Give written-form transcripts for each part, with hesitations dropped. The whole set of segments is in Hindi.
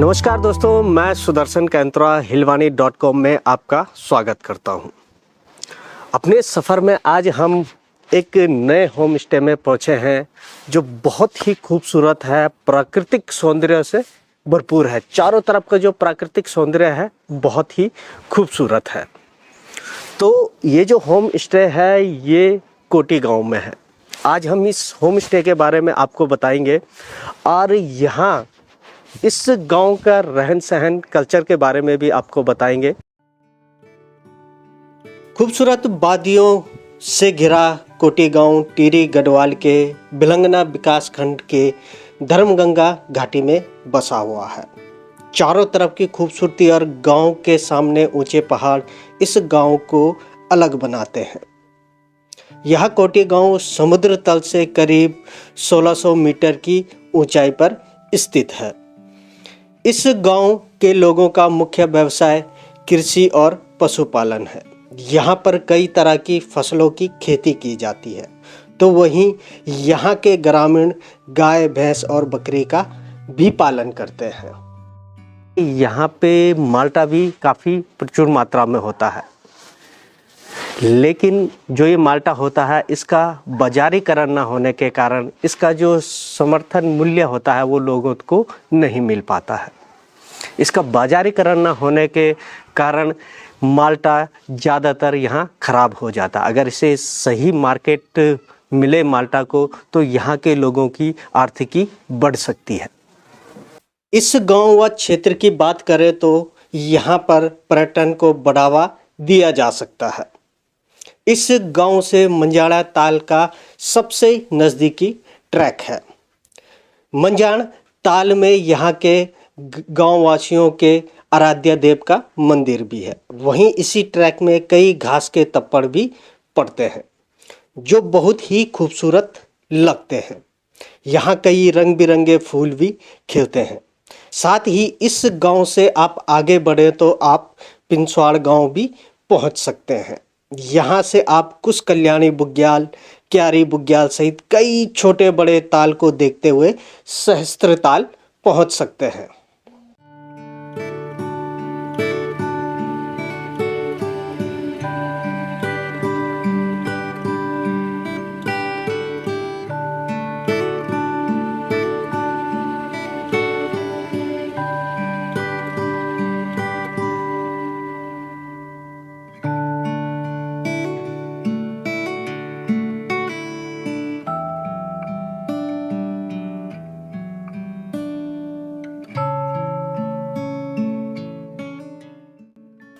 नमस्कार दोस्तों, मैं सुदर्शन कैंत्रा हिलवानी.com में आपका स्वागत करता हूं। अपने सफ़र में आज हम एक नए होम स्टे में पहुंचे हैं जो बहुत ही खूबसूरत है, प्राकृतिक सौंदर्य से भरपूर है। चारों तरफ का जो प्राकृतिक सौंदर्य है बहुत ही खूबसूरत है। तो ये जो होम स्टे है ये कोटी गांव में है। आज हम इस होम स्टे के बारे में आपको बताएंगे और यहाँ इस गांव का रहन सहन कल्चर के बारे में भी आपको बताएंगे। खूबसूरत वादियों से घिरा कोटी गांव टिहरी गढ़वाल के भिलंगना विकास खंड के धर्मगंगा घाटी में बसा हुआ है। चारों तरफ की खूबसूरती और गांव के सामने ऊंचे पहाड़ इस गांव को अलग बनाते हैं। यह कोटी गांव समुद्र तल से करीब 1600 मीटर की ऊंचाई पर स्थित है। इस गांव के लोगों का मुख्य व्यवसाय कृषि और पशुपालन है। यहाँ पर कई तरह की फसलों की खेती की जाती है, तो वहीं यहाँ के ग्रामीण गाय, भैंस और बकरी का भी पालन करते हैं। यहाँ पे माल्टा भी काफ़ी प्रचुर मात्रा में होता है, लेकिन जो ये माल्टा होता है इसका बाजारीकरण न होने के कारण इसका जो समर्थन मूल्य होता है वो लोगों को नहीं मिल पाता है। इसका बाजारीकरण न होने के कारण माल्टा ज़्यादातर यहाँ ख़राब हो जाता। अगर इसे सही मार्केट मिले माल्टा को तो यहाँ के लोगों की आर्थिकी बढ़ सकती है। इस गांव व क्षेत्र की बात करें तो यहाँ पर पर्यटन को बढ़ावा दिया जा सकता है। इस गांव से मंजाड़ा ताल का सबसे नज़दीकी ट्रैक है। मंजाड़ ताल में यहाँ के गांव वासियों के आराध्य देव का मंदिर भी है। वहीं इसी ट्रैक में कई घास के तप्पड़ भी पड़ते हैं जो बहुत ही खूबसूरत लगते हैं। यहाँ कई रंग बिरंगे फूल भी खिलते हैं। साथ ही इस गांव से आप आगे बढ़े तो आप पिंसवाड़ गांव भी पहुँच सकते हैं। यहाँ से आप कुश कल्याणी बुग्याल, क्यारी बुग्याल सहित कई छोटे बड़े ताल को देखते हुए सहस्त्र ताल पहुँच सकते हैं।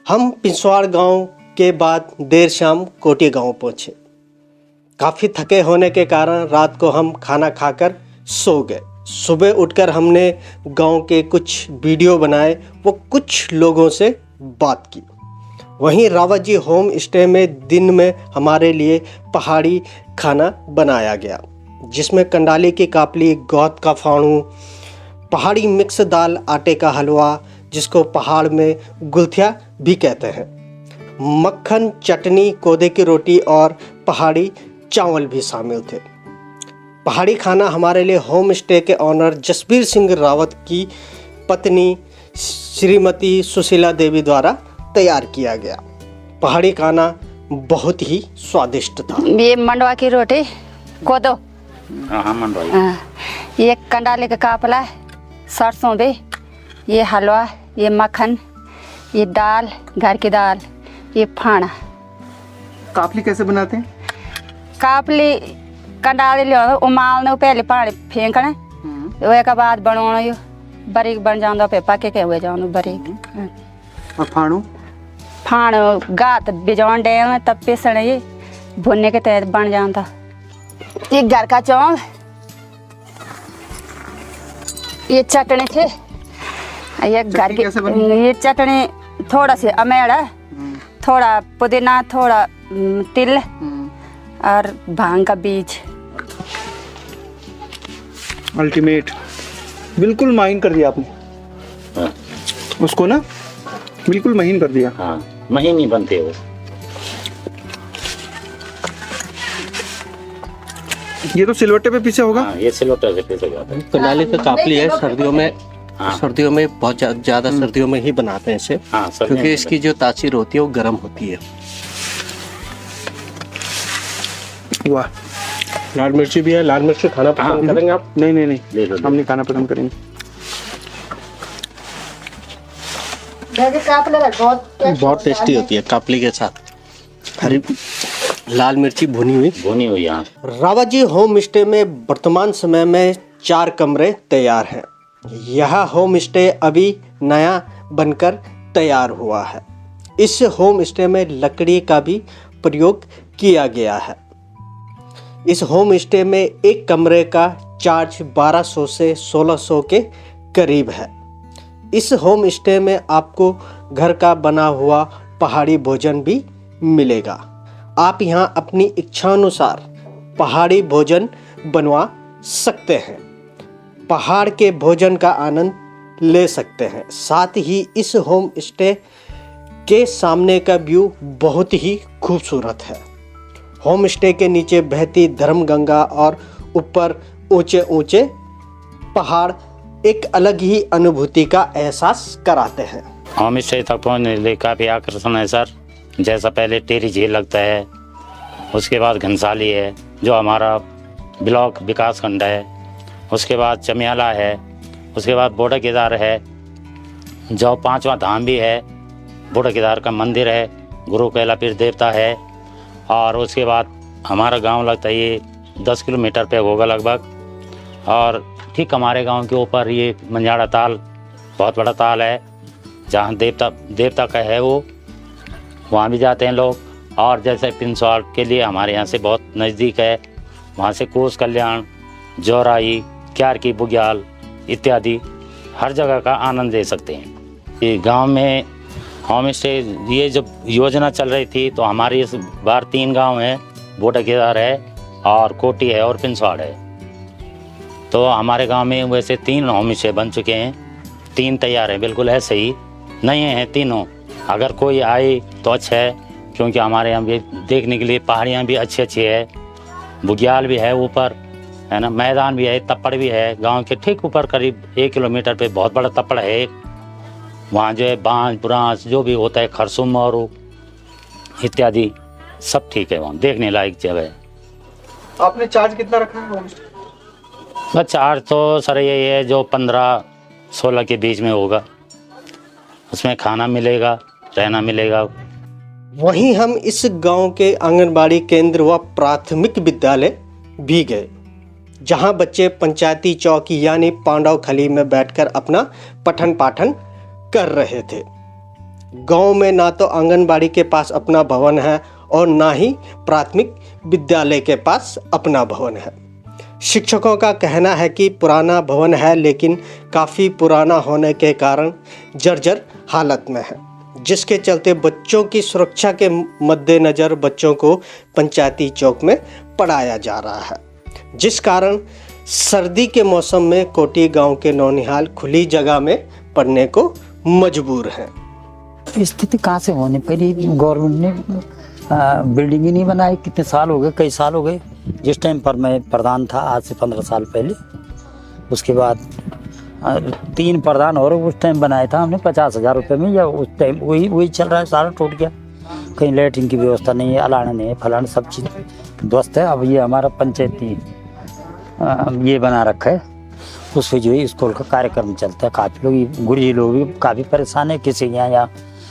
हम पिंसवाड़ गांव के बाद देर शाम कोटी गांव पहुंचे। काफ़ी थके होने के कारण रात को हम खाना खाकर सो गए। सुबह उठकर हमने गांव के कुछ वीडियो बनाए, वो कुछ लोगों से बात की। वहीं रावत जी होम स्टे में दिन में हमारे लिए पहाड़ी खाना बनाया गया, जिसमें कंडाली की कापली, गौत का फाणू, पहाड़ी मिक्स दाल, आटे का हलवा जिसको पहाड़ में गुलथिया भी कहते हैं, मक्खन, चटनी, कोदे की रोटी और पहाड़ी चावल भी शामिल थे। पहाड़ी खाना हमारे लिए होम स्टे के ऑनर जसबीर सिंह रावत की पत्नी श्रीमती सुशीला देवी द्वारा तैयार किया गया। पहाड़ी खाना बहुत ही स्वादिष्ट था। ये मंडवा की रोटी, कोदो, मंडवा, ये कंडाले का कापला, सरसों भी, ये हलवा, ये मक्खन, ये दाल, घर की दाल, ये फाना। कापली कैसे बनाते हैं? कापली कंडाले लियो, उमालने पहले पानी फेंकना, वो के बाद बनाना, यो बारीक बन जाता पे पके के हुए जानो बारीक। और फाणू? फाणू गात बिजौन डे तब पीसने, ये भुनने के तहत बन जाता। ये घर का चावल, ये चटनी थे, ये घर की ये चटनी थोड़ा सी अमेड़ा, थोड़ा पुदीना, थोड़ा तिल और भांग का बीज। अल्टीमेट, बिल्कुल महीन कर दिया आपने उसको ना, बिल्कुल महीन कर दिया। हाँ, महीन ही बनते हो। ये तो सिलवट्टे पे पीछे होगा। हाँ, ये सिलवट्टे पे पीछे जाता है। कंडाली का कापली है, सर्दियों में हाँ। सर्दियों में बहुत ज़्यादा सर्दियों में ही बनाते हैं इसे, हाँ, सर्दियों क्योंकि में इसकी जो तासीर होती है वो गर्म होती है। वाह। लाल मिर्ची भी है। लाल मिर्ची खाना पसंद करेंगे आप? नहीं नहीं नहीं, ले लो, ले लो। हम नहीं खाना पसंद करेंगे। बहुत टेस्टी होती है कापली के साथ। हरी लाल मिर्ची भुनी हुई। यहाँ रावाजी होम स्टे में वर्तमान समय में 4 कमरे तैयार हैं। यह होम स्टे अभी नया बनकर तैयार हुआ है। इस होम स्टे में लकड़ी का भी प्रयोग किया गया है। इस होम स्टे में एक कमरे का चार्ज 1200 से 1600 के करीब है। इस होम स्टे में आपको घर का बना हुआ पहाड़ी भोजन भी मिलेगा। आप यहाँ अपनी इच्छानुसार पहाड़ी भोजन बनवा सकते हैं, पहाड़ के भोजन का आनंद ले सकते हैं। साथ ही इस होम स्टे के सामने का व्यू बहुत ही खूबसूरत है। होम स्टे के नीचे बहती धर्मगंगा और ऊपर ऊंचे ऊंचे पहाड़ एक अलग ही अनुभूति का एहसास कराते हैं। होम स्टे तक पहुँचने के लिए काफ़ी आकर्षण है सर। जैसा पहले टेरी झील लगता है, उसके बाद घनसाली है जो हमारा ब्लॉक विकास खंड है, उसके बाद चमियाला है, उसके बाद बोड़ा केदार है जो 5वां धाम भी है। बोड़ा केदार का मंदिर है, गुरु कैला पीर देवता है। और उसके बाद हमारा गांव लगता है ये 10 किलोमीटर पे होगा लगभग। और ठीक हमारे गांव के ऊपर ये मंझाड़ा ताल बहुत बड़ा ताल है जहाँ देवता का है वो, वहाँ भी जाते हैं लोग। और जैसे पिंसवाड़ के लिए हमारे यहाँ से बहुत नज़दीक है, वहाँ से कोस कल्याण, जौराई, क्यार की बुग्याल इत्यादि हर जगह का आनंद ले सकते हैं। ये गांव में होम स्टे ये जब योजना चल रही थी तो हमारे इस बार 3 गांव हैं, बोड़ा केदार है और कोटी है और पिंसवाड़ है। तो हमारे गांव में वैसे 3 होम स्टे बन चुके हैं, 3 तैयार हैं, बिल्कुल ऐसे ही नहीं हैं तीनों। अगर कोई आए तो अच्छा है, क्योंकि हमारे यहाँ भी देखने के लिए पहाड़ियाँ भी अच्छी है, बुग्याल भी है ऊपर, है ना, मैदान भी है, तप्पड़ भी है। गांव के ठीक ऊपर करीब 1 किलोमीटर पे बहुत बड़ा तप्पड़ है एक, वहाँ जो है बांस बुरांस जो भी होता है, खरसुम और इत्यादि सब ठीक है, वहाँ देखने लायक जगह है। आपने चार्ज कितना रखा है होम स्टे? बस चार्ज तो सर यही है जो 15-16 के बीच में होगा। उसमें खाना मिलेगा, रहना मिलेगा। वहीं हम इस गांव के आंगनबाड़ी केंद्र व प्राथमिक विद्यालय भी गए, जहां बच्चे पंचायती चौक यानी पांडव खली में बैठकर अपना पठन पाठन कर रहे थे। गांव में ना तो आंगनबाड़ी के पास अपना भवन है और ना ही प्राथमिक विद्यालय के पास अपना भवन है। शिक्षकों का कहना है कि पुराना भवन है, लेकिन काफ़ी पुराना होने के कारण जर्जर हालत में है, जिसके चलते बच्चों की सुरक्षा के मद्देनज़र बच्चों को पंचायती चौक में पढ़ाया जा रहा है, जिस कारण सर्दी के मौसम में कोटी गांव के नौनिहाल खुली जगह में पढ़ने को मजबूर हैं। स्थिति कहाँ से होने, पहले गवर्नमेंट ने बिल्डिंग ही नहीं बनाई। कितने साल हो गए, कई साल हो गए। जिस टाइम पर मैं प्रधान था आज से 15 साल पहले, उसके बाद 3 प्रधान और उस टाइम बनाया था हमने 50,000 रुपये में, या उस टाइम वही चल रहा है, सारा टूट गया। कहीं लैट्रिन की व्यवस्था नहीं है, अलाना नहीं है, फलाना सब चीज़ ध्वस्त है। अब ये हमारा पंचायती ये बना रखा है, उस पर जो है स्कूल का कार्यक्रम चलता है। काफ़ी लोग गुरुजी लोग भी काफ़ी परेशान है। किसी के यहाँ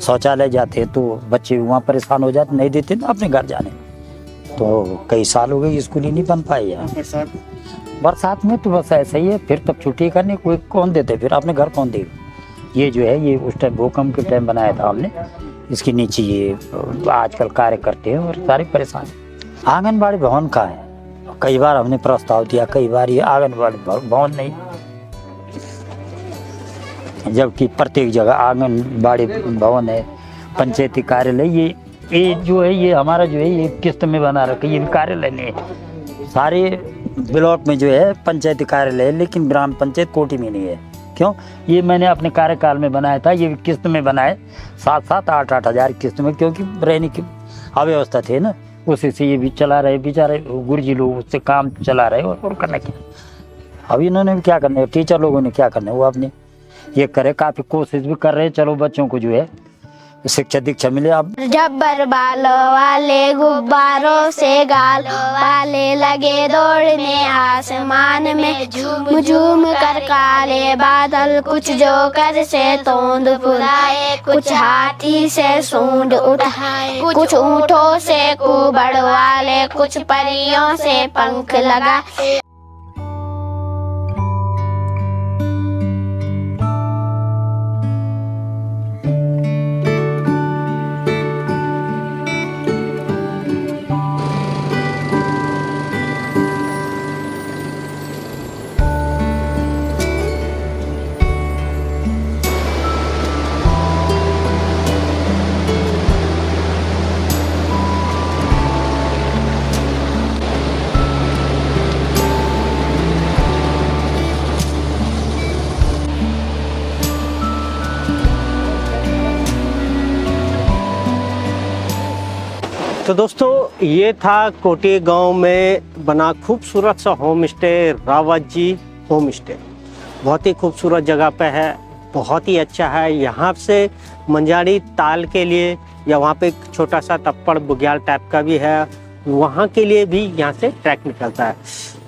शौचालय जाते हैं तो बच्चे वहाँ परेशान हो जाते, नहीं देते तो अपने घर जाने। तो कई साल हो गए स्कूल ही नहीं बन पाए यहाँ। बरसात में तो बस ऐसा ही है, फिर तब छुट्टी करने कोई कौन देते, फिर अपने घर कौन देगा। ये जो है ये उस टाइम भूकंप के टाइम बनाया था हमने, इसके नीचे ये आजकल कार्य करते हैं और सारे परेशान। आंगनबाड़ी भवन का है, कई बार हमने प्रस्ताव दिया, कई बार ये आंगनबाड़ी भवन नहीं, जबकि प्रत्येक जगह आंगनबाड़ी भवन है। पंचायती कार्यालय ये जो है ये हमारा जो है ये किस्त में बना रखा है, ये भी कार्यालय नहीं है। सारे ब्लॉक में जो है पंचायती कार्यालय है, लेकिन ग्राम पंचायत कोटी में नहीं है। क्यों? ये मैंने अपने कार्यकाल में बनाया था, ये किस्त में बनाए 7-7, 8-8 हज़ार किस्त में, क्योंकि रहने की अव्यवस्था थे ना, उसी से ये भी चला रहे बेचारे गुरुजी लोग, उससे काम चला रहे और करना क्या। अब इन्होंने भी क्या करना है, टीचर लोगों ने क्या करना है, वो अपने ये करे, काफी कोशिश भी कर रहे हैं। चलो बच्चों को जो है शिक्षा दीक्षा मिले। अब रबर बालों वाले गुब्बारों से गालों वाले लगे दौड़ने आसमान में, झूम झूम कर काले बादल, कुछ जोकर से तोंद फुलाए, कुछ हाथी से सूंड उठाए, कुछ ऊँटों से कुबड़ वाले, कुछ परियों से पंख लगाए। तो दोस्तों ये था कोटी गांव में बना खूबसूरत सा home stay, Rawat ji home stay. बहुत ही खूबसूरत जगह पे है, बहुत ही अच्छा है। यहाँ से मंजारी ताल के लिए या वहाँ पे एक छोटा सा तप्पड़ बुग्याल टाइप का भी है, वहाँ के लिए भी यहाँ से ट्रैक निकलता है।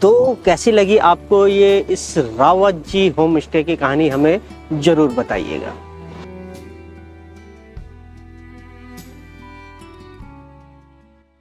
तो कैसी लगी आपको ये इस रावत जी होम स्टे की कहानी, हमें ज़रूर बताइएगा।